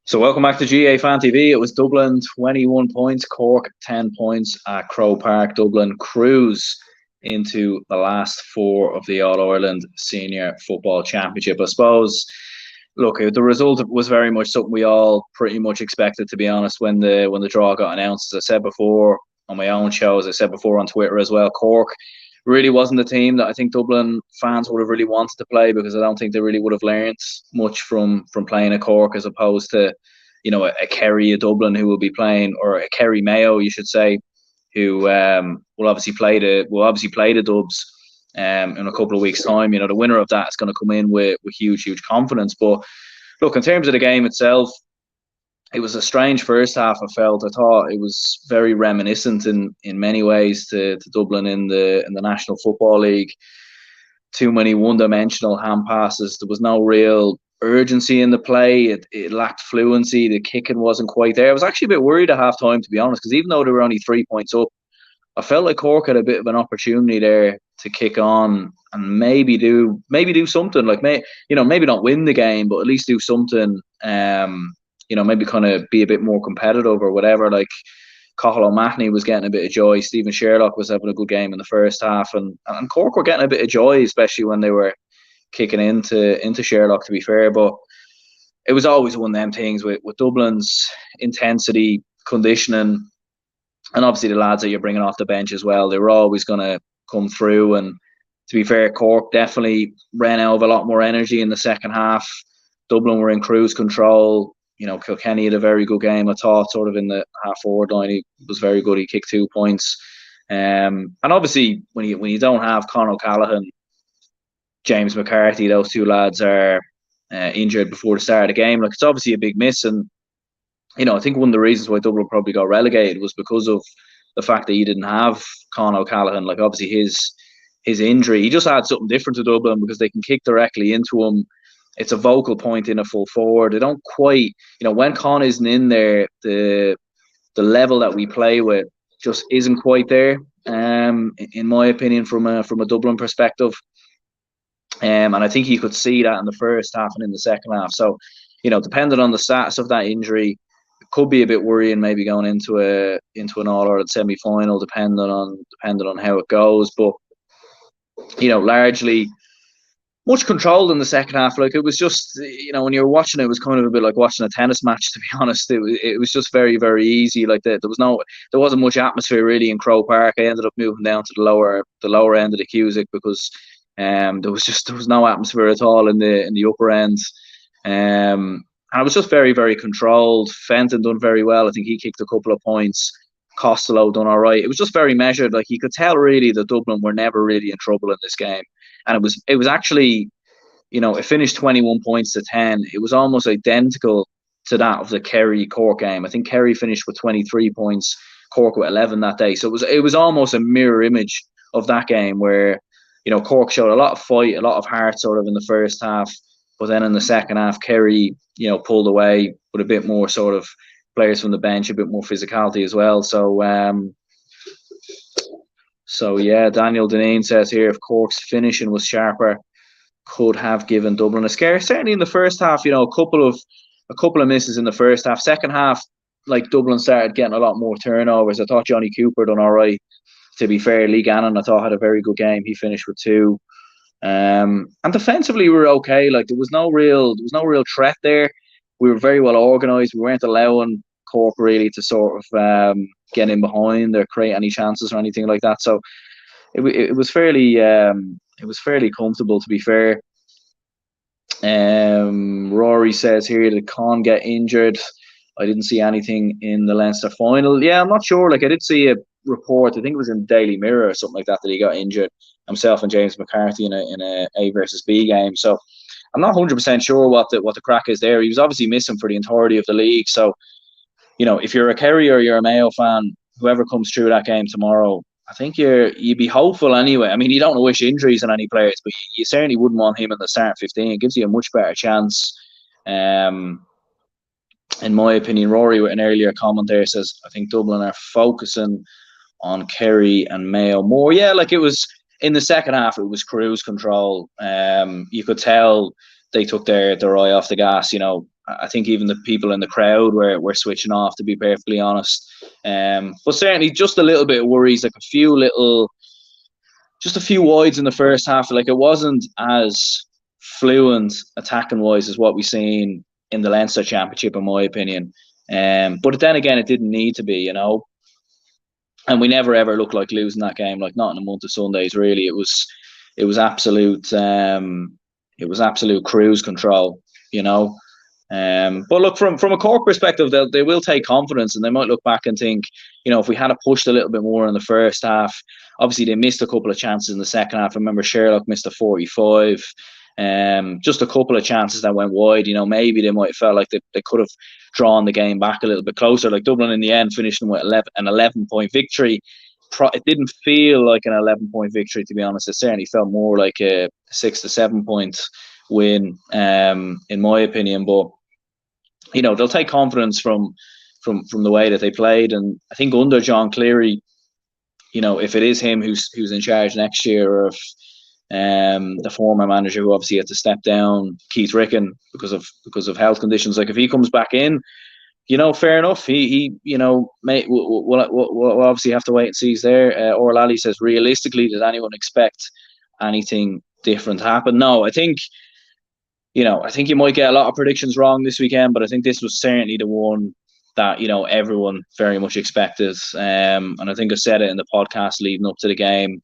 So welcome back to GA Fan TV. It was Dublin 21 points, Cork 10 points at Croke Park. Dublin cruise into the last four of the All-Ireland Senior Football Championship. I suppose, look, the result was very much something we all pretty much expected, to be honest, when the draw got announced. As I said before on my own show, as I said before on Twitter as well, Cork really wasn't the team that I think Dublin fans would have really wanted to play, because I don't think they really would have learned much from playing a Cork, as opposed to, a Kerry, a Dublin who will be playing, or a Kerry Mayo, you should say, who will obviously play the Dubs in a couple of weeks' time. The winner of that is going to come in with huge confidence. But look, in terms of the game itself, it was a strange first half. I thought it was very reminiscent in many ways to Dublin in the National Football League. Too many one-dimensional hand passes. There was no real urgency in the play. It lacked fluency. The kicking wasn't quite there. I was actually a bit worried at half time, to be honest, because even though they were only 3 points up, I felt like Cork had a bit of an opportunity there to kick on and maybe do something, like maybe not win the game, but at least do something. Maybe kind of be a bit more competitive or whatever. Like, Cathal O'Mahony was getting a bit of joy. Stephen Sherlock was having a good game in the first half, and Cork were getting a bit of joy, especially when they were kicking into Sherlock, to be fair. But it was always one of them things with Dublin's intensity, conditioning, and obviously the lads that you're bringing off the bench as well. They were always going to come through. And to be fair, Cork definitely ran out of a lot more energy in the second half. Dublin were in cruise control. Kilkenny had a very good game, I thought, sort of in the half-forward line. He was very good. He kicked 2 points. And obviously, when you don't have Conor O'Callaghan, James McCarthy, those two lads are injured before the start of the game. Like, it's obviously a big miss. And, I think one of the reasons why Dublin probably got relegated was because of the fact that he didn't have Conor O'Callaghan. Like, obviously, his injury, he just had something different to Dublin, because they can kick directly into him. It's a vocal point in a full forward. They don't quite, when Con isn't in there, the level that we play with just isn't quite there. In my opinion, from a Dublin perspective, and I think you could see that in the first half and in the second half. So, depending on the status of that injury, it could be a bit worrying, maybe going into an All-Ireland semi-final, depending on how it goes. But largely much controlled in the second half. Like, it was just, when you were watching it was kind of a bit like watching a tennis match, to be honest. It was just very, very easy. Like, there wasn't much atmosphere really in Croke Park. I ended up moving down to the lower end of the Cusick, because there was no atmosphere at all in the upper end. And it was just very, very controlled. Fenton done very well. I think he kicked a couple of points. Costello done all right. It was just very measured. Like, you could tell really that Dublin were never really in trouble in this game. And it was actually, it finished 21 points to 10. It was almost identical to that of the Kerry Cork game. I think Kerry finished with 23 points, Cork with 11 that day. So it was almost a mirror image of that game, where, Cork showed a lot of fight, a lot of heart sort of in the first half. But then in the second half, Kerry, pulled away with a bit more sort of players from the bench, a bit more physicality as well. So yeah, Daniel Deneen says here, if Cork's finishing was sharper, could have given Dublin a scare. Certainly in the first half, a couple of misses in the first half. Second half, like, Dublin started getting a lot more turnovers. I thought Johnny Cooper done all right, to be fair. Lee Gannon, I thought, had a very good game. He finished with 2. And defensively we were okay. Like, there was no real threat there. We were very well organised. We weren't allowing Cork really to sort of get in behind or create any chances or anything like that. So it was fairly comfortable, to be fair. Rory says here that Con get injured. I didn't see anything in the Leinster final. Yeah, I'm not sure. Like, I did see a report, I think it was in the Daily Mirror or something like that he got injured, himself and James McCarthy in a versus B game. So I'm not 100% sure what the crack is there. He was obviously missing for the entirety of the league. So, if you're a Kerry or you're a Mayo fan, whoever comes through that game tomorrow, I think you'd be hopeful anyway. I mean, you don't wish injuries on any players, but you certainly wouldn't want him in the start 15. It gives you a much better chance. In my opinion, Rory, with an earlier comment there, says, I think Dublin are focusing on Kerry and Mayo more. Yeah, like, it was in the second half, it was cruise control. You could tell they took their eye off the gas. I think even the people in the crowd were switching off, to be perfectly honest. But certainly just a little bit of worries, like just a few wides in the first half. Like it wasn't as fluent attacking wise as what we seen in the Leinster Championship, in my opinion. But then again, it didn't need to be, and we never ever looked like losing that game. Like not in a month of Sundays, really. It was absolute cruise control, you know. But look, from a Cork perspective, they will take confidence, and they might look back and think, if we had pushed a little bit more in the first half. Obviously, they missed a couple of chances in the second half. I remember Sherlock missed a 45. Just a couple of chances that went wide. Maybe they might have felt like they could have drawn the game back a little bit closer. Like Dublin in the end finished with an 11-point victory. It didn't feel like an 11-point victory, to be honest. It certainly felt more like a 6 to 7 point win, in my opinion. But they'll take confidence from the way that they played, and I think under John Cleary, if it is him who's in charge next year, or if the former manager who obviously had to step down, Keith Ricken, because of health conditions, like if he comes back in, fair enough. He we'll obviously have to wait and see. He's there. O'Reilly says, realistically, did anyone expect anything different to happen? No, I think you might get a lot of predictions wrong this weekend, but I think this was certainly the one that everyone very much expected. And I think I said it in the podcast leading up to the game.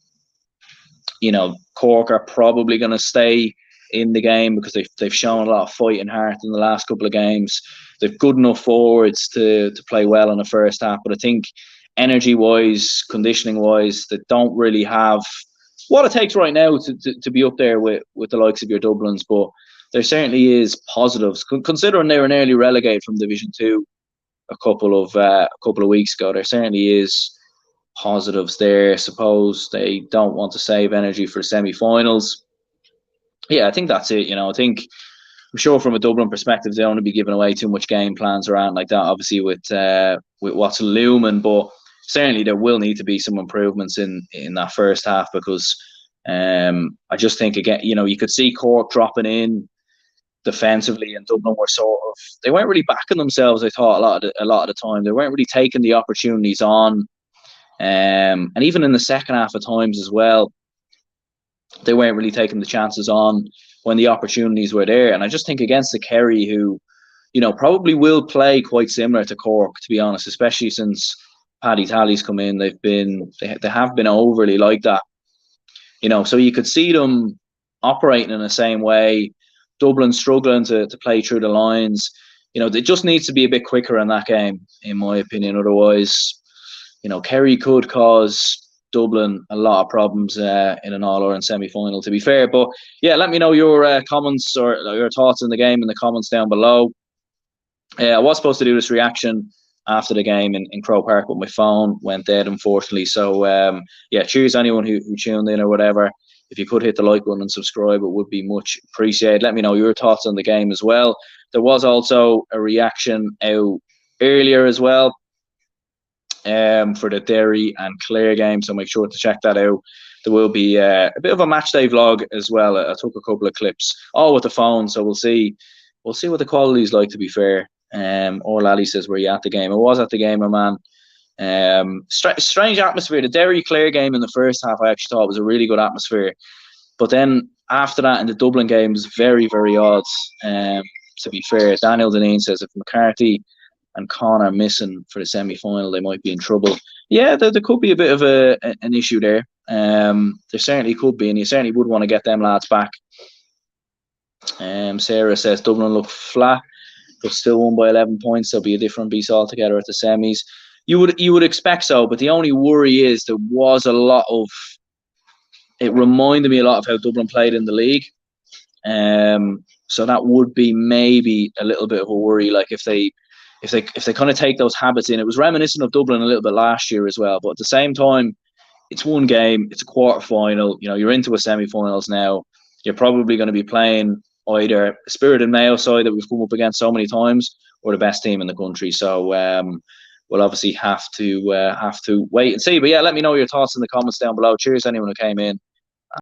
Cork are probably going to stay in the game because they've shown a lot of fight and heart in the last couple of games. They've good enough forwards to play well in the first half, but I think energy-wise, conditioning-wise, they don't really have what it takes right now to be up there with the likes of your Dublins. But there certainly is positives, considering they were nearly relegated from Division 2 a couple of weeks ago. There certainly is positives there. Suppose they don't want to save energy for the semi-finals. Yeah, I think that's it. I'm sure from a Dublin perspective, they don't want to be giving away too much game plans around like that, obviously with what's looming. But certainly there will need to be some improvements in that first half, because I just think, again, you could see Cork dropping in defensively, and Dublin were they weren't really backing themselves. I thought a lot of the time they weren't really taking the opportunities on, and even in the second half at times as well, they weren't really taking the chances on when the opportunities were there. And I just think against the Kerry, who probably will play quite similar to Cork, to be honest, especially since Paddy Tally's come in, they have been overly like that. So you could see them operating in the same way. Dublin struggling to play through the lines. It just needs to be a bit quicker in that game, in my opinion. Otherwise, Kerry could cause Dublin a lot of problems in an All-Ireland semi-final, to be fair. But yeah, let me know your comments or your thoughts on the game in the comments down below. I was supposed to do this reaction after the game in Croke Park, but my phone went dead, unfortunately. So yeah, cheers anyone who tuned in or whatever. If you could hit the like button and subscribe, it would be much appreciated. Let me know your thoughts on the game as well. There was also a reaction out earlier as well for the Derry and Clare game, so make sure to check that out. There will be a bit of a match day vlog as well. I took a couple of clips, all with the phone, so we'll see what the quality is like, to be fair. Lally says, were you at the game? I was at the game, my man. Strange atmosphere. The Derry Clare game in the first half, I actually thought was a really good atmosphere, but then after that in the Dublin game was very, very odd. To be fair, Daniel Deneen says if McCarthy and Con are missing for the semi-final, they might be in trouble. Yeah, there could be a bit of an issue there. There certainly could be, and you certainly would want to get them lads back. Sarah says Dublin look flat, but still won by 11 points. There'll be a different beast altogether at the semis. You would expect so, but the only worry is there was a lot of. It reminded me a lot of how Dublin played in the league, so that would be maybe a little bit of a worry. Like if they kind of take those habits in, it was reminiscent of Dublin a little bit last year as well. But at the same time, it's one game, it's a quarter final. You're into a semi-finals now. You're probably going to be playing either a spirited Mayo side that we've come up against so many times, or the best team in the country. So we'll obviously have to wait and see. But yeah, let me know your thoughts in the comments down below. Cheers anyone who came in.